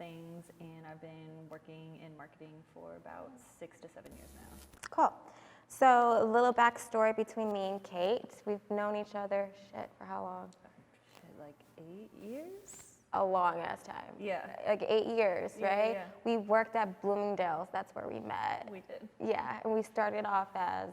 things, and I've been working in marketing for about 6 to 7 years now. Cool. So a little backstory between me and Kate. We've known each other, for how long? Like 8 years? A long ass time. Yeah. Like 8 years, right? Yeah. We worked at Bloomingdale's. That's where we met. We did. Yeah, and we started off as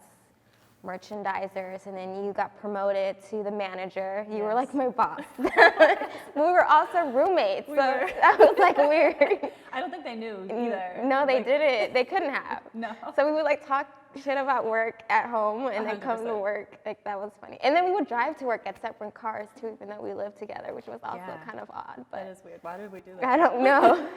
merchandisers, and then you got promoted to the manager. You were like my boss. We were also roommates, so that was like weird. I don't think they knew either. No, they didn't. They couldn't have. No. So we would like talk shit about work at home and then come to 100%. work. Like that was funny. And then we would drive to work at separate cars too, even though we lived together, which was also kind of odd. But that is weird. Why did we do that? I don't know.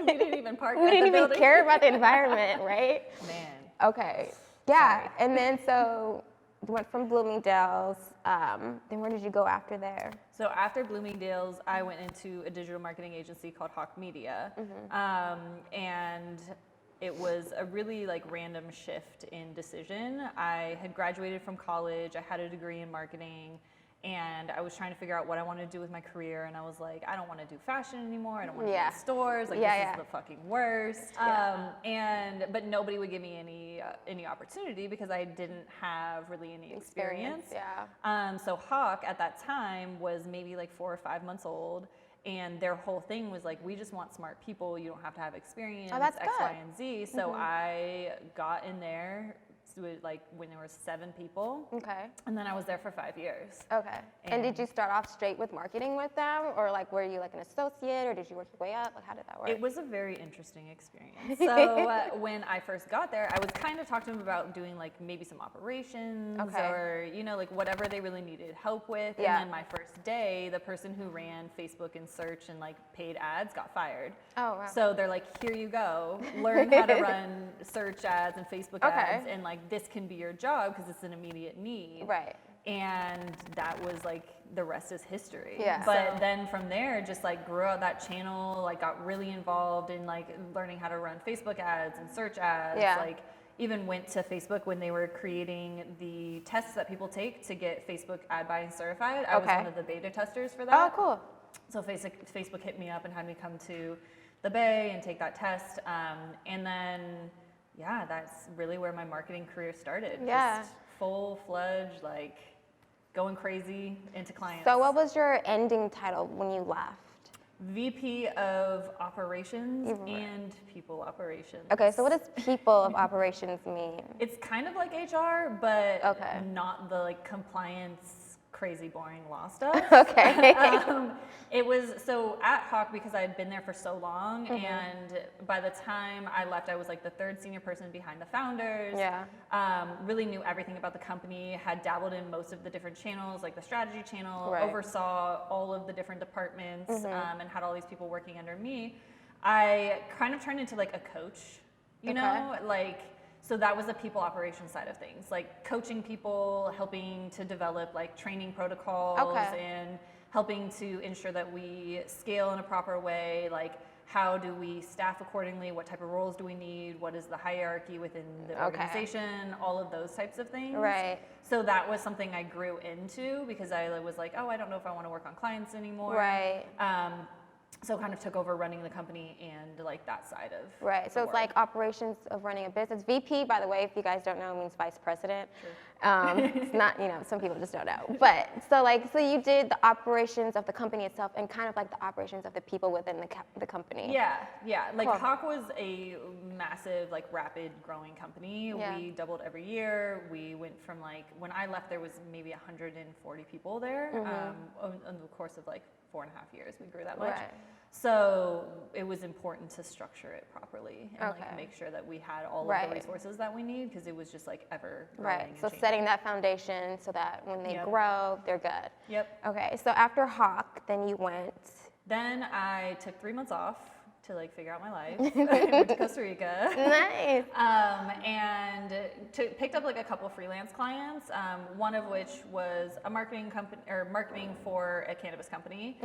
We didn't even park. We didn't even care about the environment, right? Man. Okay. Yeah. Sorry. And then so you went from Bloomingdale's. Then where did you go after there? So after Bloomingdale's, I went into a digital marketing agency called Hawke Media, and it was a really like random shift in decision. I had graduated from college. I had a degree in marketing, and I was trying to figure out what I wanted to do with my career. And I was like, I don't want to do fashion anymore. I don't want to be in stores. Like this is the fucking worst. But nobody would give me any opportunity because I didn't have really any experience. So Hawke at that time was maybe like 4 or 5 months old. And their whole thing was like, we just want smart people. You don't have to have experience, that's X, Y, and Z. So I got in there like when there were 7 people. Okay. And then I was there for 5 years. Okay. And did you start off straight with marketing with them, or like were you like an associate, or did you work your way up? Like how did that work? It was a very interesting experience. So when I first got there, I was kind of talking to them about doing like maybe some operations or, you know, like whatever they really needed help with. And then my first day, the person who ran Facebook and search and like paid ads got fired. Oh, wow. So they're like, here you go, learn how to run search ads and Facebook ads, and like this can be your job because it's an immediate need. Right. And that was like, the rest is history. Yeah. But then from there, just like grew out that channel, like got really involved in like learning how to run Facebook ads and search ads. Like even went to Facebook when they were creating the tests that people take to get Facebook ad buying certified. I was one of the beta testers for that. Oh, cool. So Facebook hit me up and had me come to the Bay and take that test. And then, yeah, that's really where my marketing career started. Yeah. Just full-fledged, like going crazy into clients. So what was your ending title when you left? VP of Operations and People Operations. Okay, so what does People of Operations mean? It's kind of like HR, but not the like compliance, crazy, boring law stuff. It was, so at Hawke, because I had been there for so long, and by the time I left, I was like the 3rd senior person behind the founders. Really knew everything about the company, had dabbled in most of the different channels, like the strategy channel, oversaw all of the different departments, and had all these people working under me. I kind of turned into like a coach, you know, like, so that was the people operations side of things, like coaching people, helping to develop like training protocols and helping to ensure that we scale in a proper way. Like how do we staff accordingly? What type of roles do we need? What is the hierarchy within the organization? All of those types of things. Right. So that was something I grew into because I was like, oh, I don't know if I want to work on clients anymore. Right. So kind of took over running the company and like that side of So it's like operations of running a business. VP, by the way, if you guys don't know, means vice president. It's not, you know, some people just don't know. But so you did the operations of the company itself and kind of like the operations of the people within the company. Yeah. Like Hawke was a massive, like rapid growing company. We doubled every year. We went from like, when I left, there was maybe 140 people there. In the course of like 4.5 years, we grew that much. So it was important to structure it properly and like make sure that we had all of the resources that we need because it was just like ever growing. So setting that foundation so that when they grow, they're good. Yep. Okay, so after Hawke, then you went. Then I took 3 months off to like figure out my life. I went to Costa Rica. Nice. And picked up like a couple freelance clients. One of which was a marketing company or marketing for a cannabis company.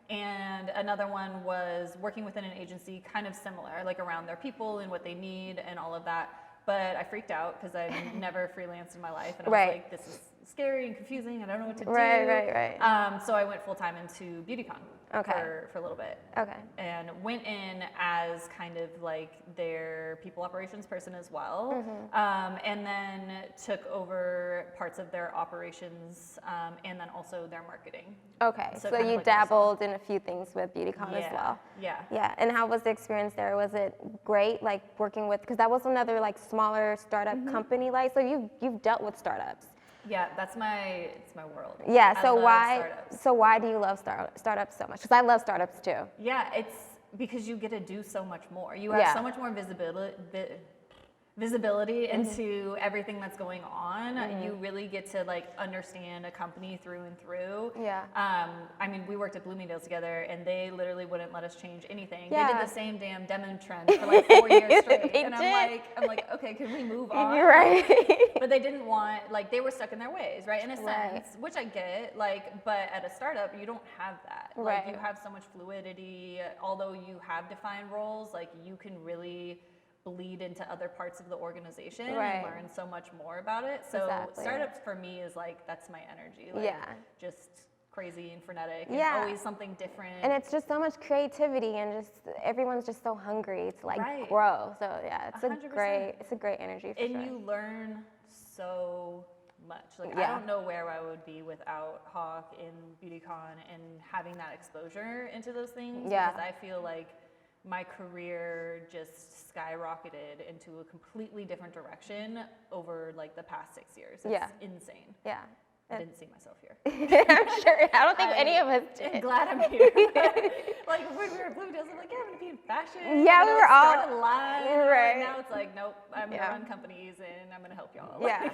And another one was working within an agency, kind of similar, like around their people and what they need and all of that. But I freaked out because I'd never freelanced in my life, and I was like, this is scary and confusing. I don't know what to do. Right. So I went full time into BeautyCon for a little bit. Okay. And went in as kind of like their people operations person as well. And then took over parts of their operations and then also their marketing. Okay. So you like dabbled in a few things with BeautyCon as well. Yeah. And how was the experience there? Was it great, like working with, because that was another like smaller startup company, like, so you've dealt with startups. Yeah, it's my world. Yeah, so why do you love startups so much? Because I love startups too. Yeah, it's because you get to do so much more. You have so much more visibility into everything that's going on. You really get to like understand a company through and through. Yeah. I mean, we worked at Bloomingdale's together, and they literally wouldn't let us change anything. They did the same damn denim trend for like 4 years straight, and I'm like, okay, can we move on? Right. But they didn't want, like, they were stuck in their ways, right? In a sense, which I get, like, but at a startup, you don't have that. Like, you have so much fluidity. Although you have defined roles, like, you can really bleed into other parts of the organization and learn so much more about it. So startups for me is like, that's my energy. Like, just crazy and frenetic and always something different. And it's just so much creativity and just everyone's just so hungry to like grow. So yeah, it's 100%. It's a great energy for sure. And you learn so much. Like I don't know where I would be without Hawke and BeautyCon and having that exposure into those things. Because I feel like my career just skyrocketed into a completely different direction over like the past 6 years. It's insane. Yeah. I didn't see myself here. I'm sure. I don't think any of us did. I'm glad I'm here. Like when we were at Bloomingdale's, I'm like, yeah, I'm gonna be in fashion. Yeah, we were all start a line. right. Now it's like, nope, I'm gonna run companies and I'm gonna help y'all. Yeah.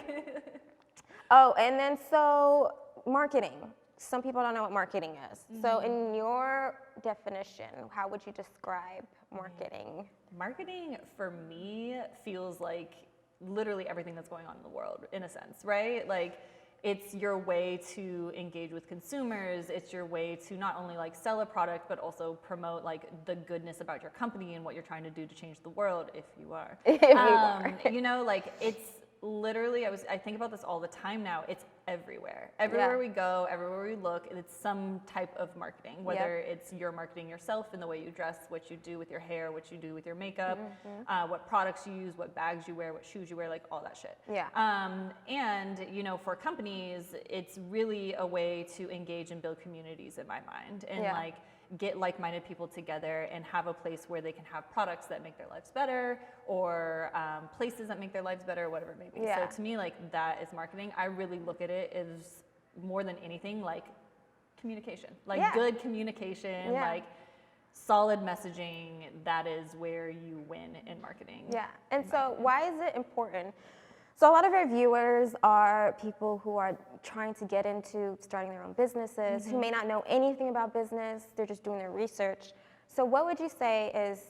Oh, and then so marketing. Some people don't know what marketing is. So in your definition, how would you describe marketing? Marketing for me feels like literally everything that's going on in the world, in a sense, right? Like it's your way to engage with consumers. It's your way to not only like sell a product, but also promote like the goodness about your company and what you're trying to do to change the world, if you are. If you are. You know, like it's literally, I think about this all the time now. It's everywhere. Everywhere we go, everywhere we look, it's some type of marketing, whether it's you're marketing yourself in the way you dress, what you do with your hair, what you do with your makeup, what products you use, what bags you wear, what shoes you wear, like all that shit. Yeah. And, you know, for companies, it's really a way to engage and build communities in my mind and like get like-minded people together and have a place where they can have products that make their lives better or places that make their lives better, whatever it may be. So to me, like that is marketing. I really look at it as more than anything like communication, like good communication, like solid messaging. That is where you win in marketing. Yeah. And so why is it important? So a lot of our viewers are people who are trying to get into starting their own businesses, who may not know anything about business, they're just doing their research. So what would you say is,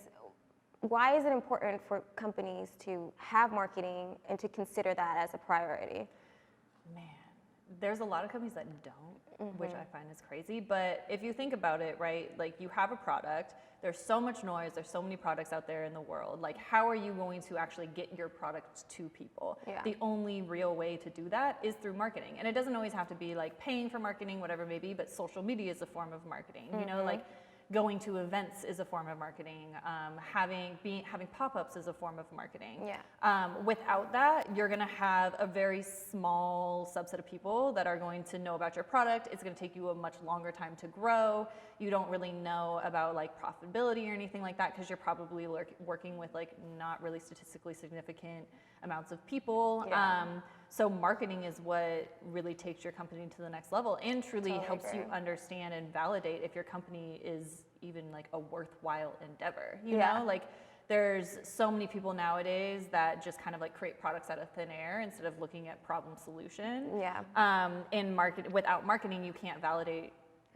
why is it important for companies to have marketing and to consider that as a priority? Man, there's a lot of companies that don't, which I find is crazy. But if you think about it, right, like you have a product, there's so much noise, there's so many products out there in the world. Like, how are you going to actually get your product to people? The only real way to do that is through marketing. And it doesn't always have to be like paying for marketing, whatever it may be, but social media is a form of marketing. You know, like going to events is a form of marketing. Having pop-ups is a form of marketing. Without that, you're gonna have a very small subset of people that are going to know about your product. It's gonna take you a much longer time to grow. You don't really know about like profitability or anything like that because you're probably working with like not really statistically significant amounts of people. So marketing is what really takes your company to the next level and truly helps you understand and validate if your company is even like a worthwhile endeavor. You know, like there's so many people nowadays that just kind of like create products out of thin air instead of looking at problem solution. Without marketing, you can't validate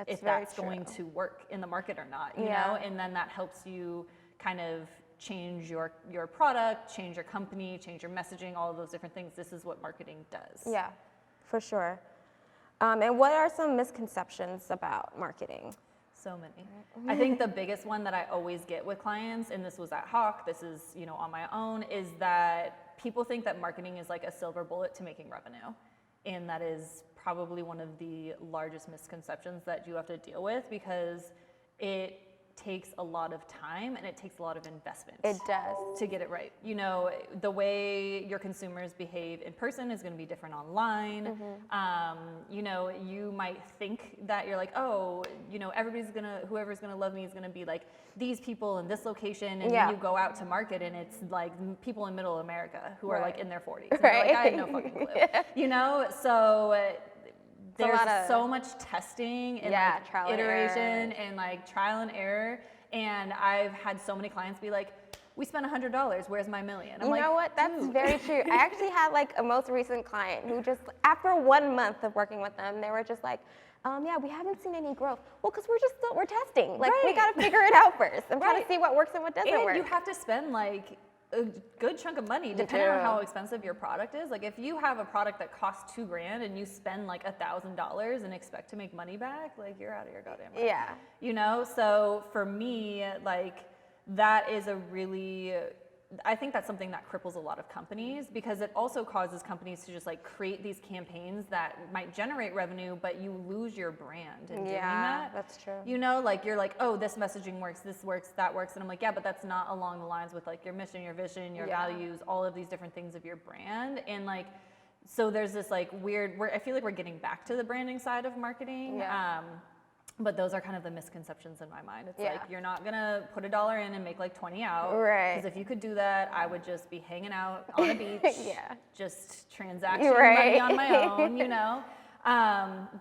if that's going to work in the market or not, you know, and then that helps you kind of change your product, change your company, change your messaging, all of those different things. This is what marketing does. Yeah, for sure. And what are some misconceptions about marketing? So many. I think the biggest one that I always get with clients, and this was at Hawke, this is, you know, on my own, is that people think that marketing is like a silver bullet to making revenue. And that is probably one of the largest misconceptions that you have to deal with, because it takes a lot of time and it takes a lot of investment. It does. To get it right. You know, the way your consumers behave in person is going to be different online. You know, you might think that you're like, oh, you know, whoever's gonna love me is gonna be like these people in this location, and then you go out to market and it's like people in middle America who are like in their 40s. And they're like, I have no fucking clue. You know, so there's so much testing and like trial iteration and like trial and error. And I've had so many clients be like, we spent $100, where's my $1 million? You know what, that's very true. I actually had like a most recent client who just, after 1 month of working with them, they were just like, yeah, we haven't seen any growth. Well, because we're testing. Like, we got to figure it out first and try to see what works and what doesn't work. You have to spend like a good chunk of money depending on how expensive your product is. Like if you have a product that costs $2,000 and you spend like $1,000 and expect to make money back, like you're out of your goddamn mind. Yeah. You know, so for me, like that is I think that's something that cripples a lot of companies, because it also causes companies to just like create these campaigns that might generate revenue, but you lose your brand in doing that. Yeah, that's true. You know, like you're like, oh, this messaging works, this works, that works. And I'm like, yeah, but that's not along the lines with like your mission, your vision, your values, all of these different things of your brand. And like, so there's this like I feel like we're getting back to the branding side of marketing. Yeah. But those are kind of the misconceptions in my mind. It's like, you're not gonna put $1 in and make like 20 out. Right. Because if you could do that, I would just be hanging out on a beach, just transacting money on my own, you know?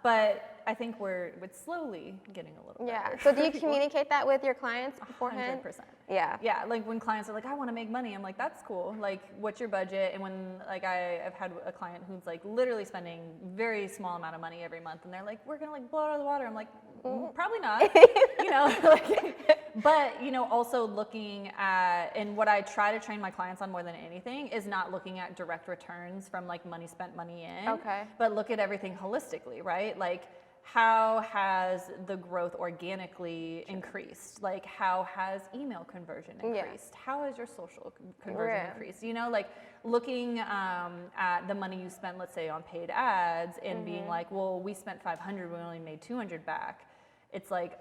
But I think it's slowly getting a little better. So do you communicate that with your clients beforehand? 100%. Yeah. Yeah, like when clients are like, I want to make money, I'm like, that's cool. Like, what's your budget? And when like I've had a client who's like literally spending very small amount of money every month, and they're like, we're gonna like blow it out of the water. I'm like, probably not. You know, like, but you know, also looking at, and what I try to train my clients on more than anything is not looking at direct returns from like money spent, money in. Okay. But look at everything holistically, right? Like, how has the growth organically increased? Like, how has email conversion increased? How has your social conversion increased? You know, like looking at the money you spent, let's say on paid ads, and being like, well, we spent 500, we only made 200 back. It's like,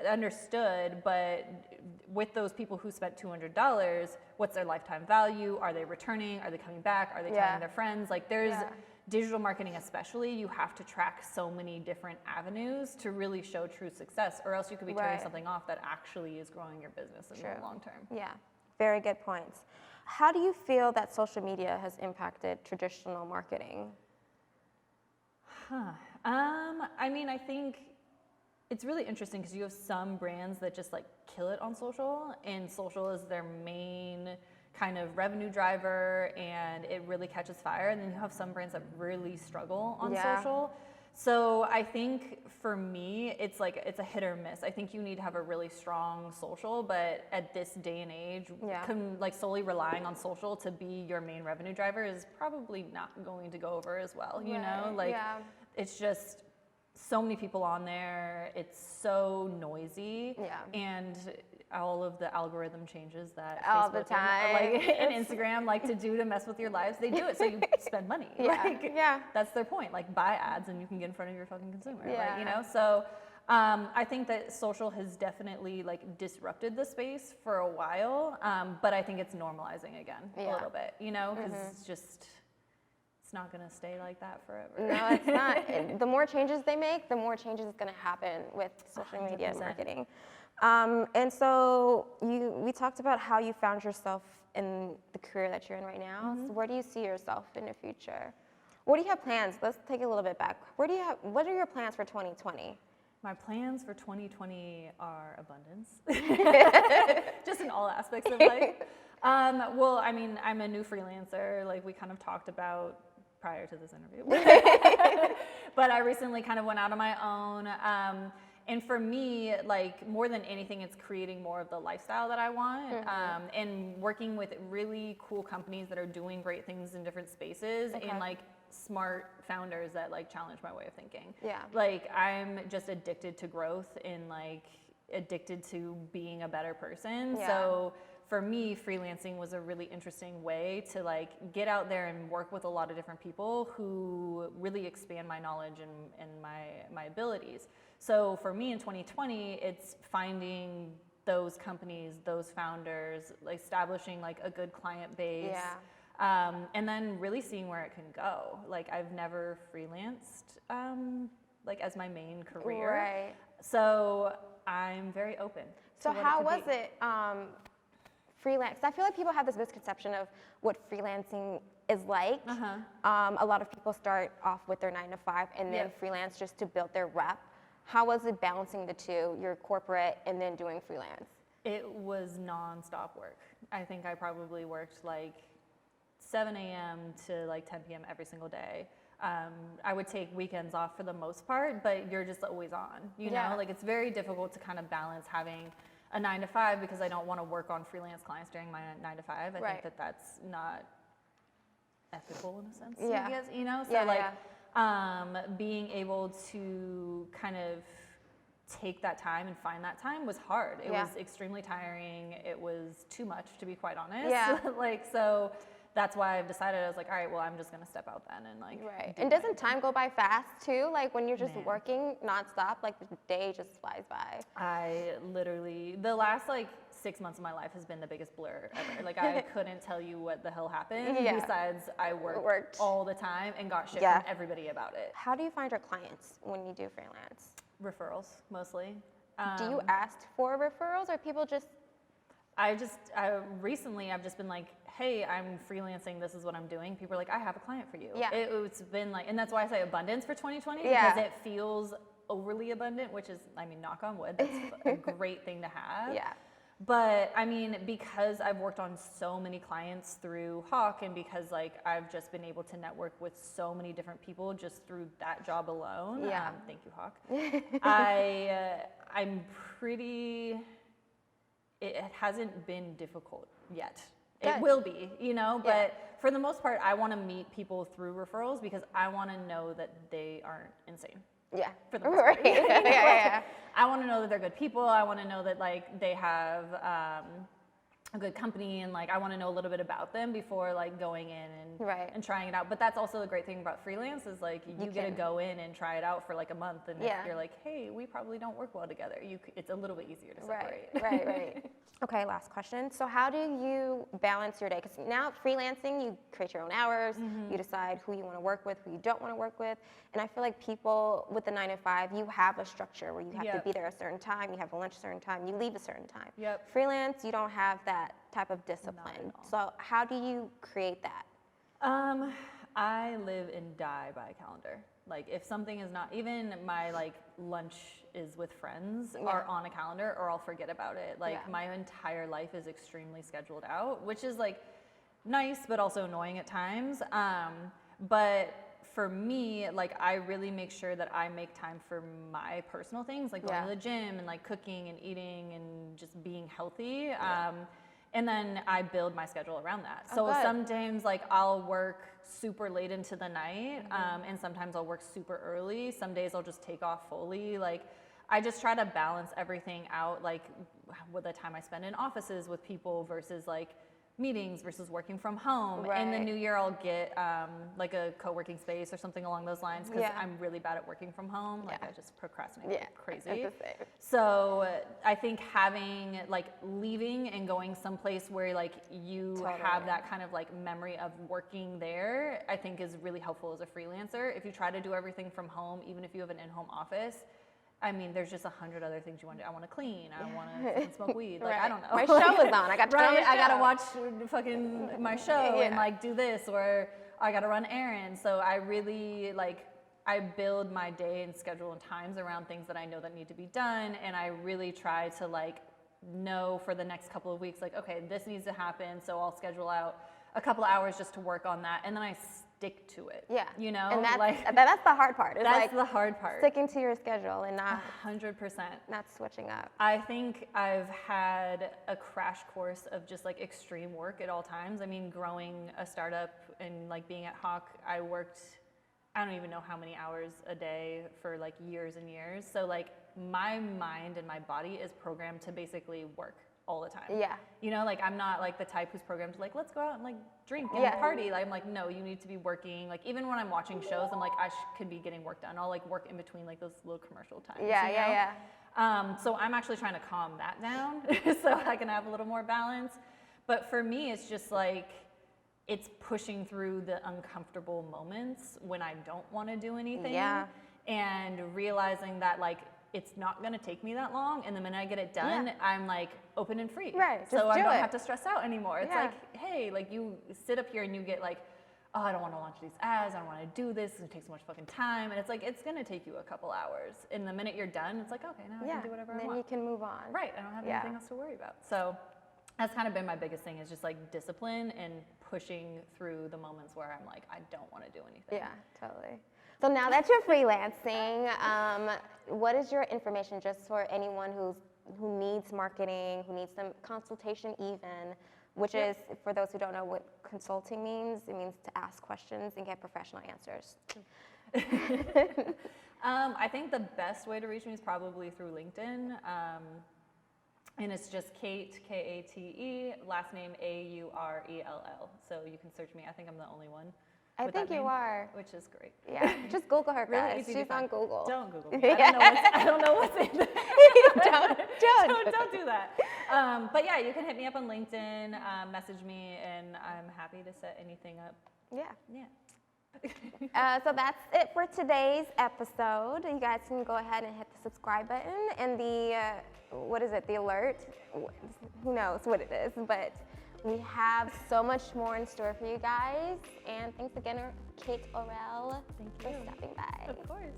understood, but with those people who spent $200, what's their lifetime value? Are they returning? Are they coming back? Are they telling their friends? Like there's digital marketing especially, you have to track so many different avenues to really show true success, or else you could be turning something off that actually is growing your business in the long term. Yeah, very good points. How do you feel that social media has impacted traditional marketing? I mean, I think it's really interesting because you have some brands that just like kill it on social, and social is their main kind of revenue driver, and it really catches fire. And then you have some brands that really struggle on social. So I think for me, it's a hit or miss. I think you need to have a really strong social, but at this day and age, like solely relying on social to be your main revenue driver is probably not going to go over as well. You know, like it's just so many people on there. It's so noisy, and all of the algorithm changes that all Facebook the time, and Instagram like to do to mess with your lives. They do it so you spend money. That's their point. Like, buy ads and you can get in front of your fucking consumer. Like, you know, so I think that social has definitely like disrupted the space for a while, but I think it's normalizing again a little bit. You know, because it's not going to stay like that forever. No, it's not. The more changes they make, the more changes is going to happen with social media 100%. marketing. And so we talked about how you found yourself in the career that you're in right now. So where do you see yourself in the future? What do you have plans? Let's take a little bit back. What are your plans for 2020? My plans for 2020 are abundance, just in all aspects of life. Well, I mean, I'm a new freelancer, like we kind of talked about prior to this interview. But I recently kind of went out on my own. And for me, like more than anything, it's creating more of the lifestyle that I want, and working with really cool companies that are doing great things in different spaces, and like smart founders that like challenge my way of thinking. Like I'm just addicted to growth and like addicted to being a better person. So for me, freelancing was a really interesting way to like get out there and work with a lot of different people who really expand my knowledge and my abilities. So for me in 2020, it's finding those companies, those founders, like establishing like a good client base, and then really seeing where it can go. Like I've never freelanced like as my main career, Right. so I'm very open. So how was it freelance? I feel like people have this misconception of what freelancing is like. A lot of people start off with their 9 to 5 and then freelance just to build their rep. How was it balancing the two, your corporate and then doing freelance? It was nonstop work. I think I probably worked like 7 a.m. to like 10 p.m. every single day. I would take weekends off for the most part, but you're just always on, you know? Like it's very difficult to kind of balance having a 9 to 5 because I don't want to work on freelance clients during my 9 to 5. I think that that's not ethical in a sense, I guess, you know? So being able to kind of take that time and find that time was hard. It was extremely tiring. It was too much, to be quite honest. So that's why I've decided, I was like, all right, well, I'm just going to step out then and like. Right. And doesn't time go by fast too? Like when you're just working nonstop, like the day just flies by. I literally, the last like 6 months of my life has been the biggest blur ever. Like I couldn't tell you what the hell happened besides I worked all the time and got shit from everybody about it. How do you find your clients when you do freelance? Referrals, mostly. Do you ask for referrals or people just? Recently I've just been like, hey, I'm freelancing, this is what I'm doing. People are like, I have a client for you. It's been like, and that's why I say abundance for 2020, because it feels overly abundant, which is, I mean, knock on wood, that's a great thing to have. But I mean, because I've worked on so many clients through Hawke and because like I've just been able to network with so many different people just through that job alone. Thank you, Hawke. I'm pretty, it hasn't been difficult yet. It will be, you know, but for the most part, I want to meet people through referrals because I want to know that they aren't insane. For the most part. I want to know that they're good people. I want to know that like they have a good company and like I want to know a little bit about them before like going in and trying it out. But that's also the great thing about freelance is like you get to go in and try it out for like a month and if you're like, hey, we probably don't work well together. It's a little bit easier to separate. Right. Okay, last question. So how do you balance your day? Because now freelancing, you create your own hours, you decide who you want to work with, who you don't want to work with. And I feel like people with the 9 to 5, you have a structure where you have to be there a certain time, you have a lunch a certain time, you leave a certain time. Freelance, you don't have that type of discipline. So how do you create that? I live and die by a calendar. Like if something is not, even my like lunch is with friends are on a calendar or I'll forget about it. Like my entire life is extremely scheduled out, which is like nice, but also annoying at times. But for me, like I really make sure that I make time for my personal things, like going to the gym and like cooking and eating and just being healthy. And then I build my schedule around that. So sometimes like I'll work super late into the night and sometimes I'll work super early. Some days I'll just take off fully. Like I just try to balance everything out, like with the time I spend in offices with people versus like meetings versus working from home. In the new year, I'll get like a co-working space or something along those lines because I'm really bad at working from home. Like I just procrastinate like crazy. So I think having like leaving and going someplace where like you have that kind of like memory of working there, I think is really helpful as a freelancer. If you try to do everything from home, even if you have an in-home office, I mean, there's just 100 other things you want to do. I want to clean. I want to smoke weed. Like, I don't know. My show is on. I got to I got to watch fucking my show and like do this, or I got to run errands. So I really like, I build my day and schedule and times around things that I know that need to be done. And I really try to like know for the next couple of weeks, like, okay, this needs to happen. So I'll schedule out a couple of hours just to work on that. And then I stick to it. You know? And that's, like, that's the hard part. It's that's like the hard part. Sticking to your schedule and not 100%. Not switching up. I think I've had a crash course of just like extreme work at all times. I mean, growing a startup and like being at Hawke, I worked, I don't even know how many hours a day for like years and years. So like my mind and my body is programmed to basically work all the time. Yeah. You know, like I'm not like the type who's programmed to like, let's go out and like drink and party. Like, I'm like, no, you need to be working. Like even when I'm watching shows, I'm like, I could be getting work done. I'll like work in between like those little commercial times. Yeah. So I'm actually trying to calm that down so I can have a little more balance. But for me, it's just like, it's pushing through the uncomfortable moments when I don't want to do anything. Yeah. And realizing that like, it's not going to take me that long. And the minute I get it done, I'm like open and free. Right. So I don't have to stress out anymore. It's like, hey, like you sit up here and you get like, oh, I don't want to launch these ads. I don't want to do this. It takes so much fucking time. And it's like, it's going to take you a couple hours. And the minute you're done, it's like, okay, now I can do whatever I want. Then you can move on. Right. I don't have anything else to worry about. So that's kind of been my biggest thing, is just like discipline and pushing through the moments where I'm like, I don't want to do anything. Yeah, totally. So now that you're freelancing, what is your information just for anyone who needs marketing, who needs some consultation even, which is, for those who don't know what consulting means, it means to ask questions and get professional answers. I think the best way to reach me is probably through LinkedIn. And it's just Kate, K-A-T-E, last name A-U-R-E-L-L. So you can search me. I think I'm the only one. I think you are. Which is great. Yeah, just Google her, guys. Really easy She's on Google. Don't Google me. I don't know what's in there. Don't do that. But yeah, you can hit me up on LinkedIn, message me, and I'm happy to set anything up. Yeah. So that's it for today's episode. You guys can go ahead and hit the subscribe button and the, the alert? Who knows what it is, but we have so much more in store for you guys. And thanks again, Kate Aurell, for stopping by. Of course.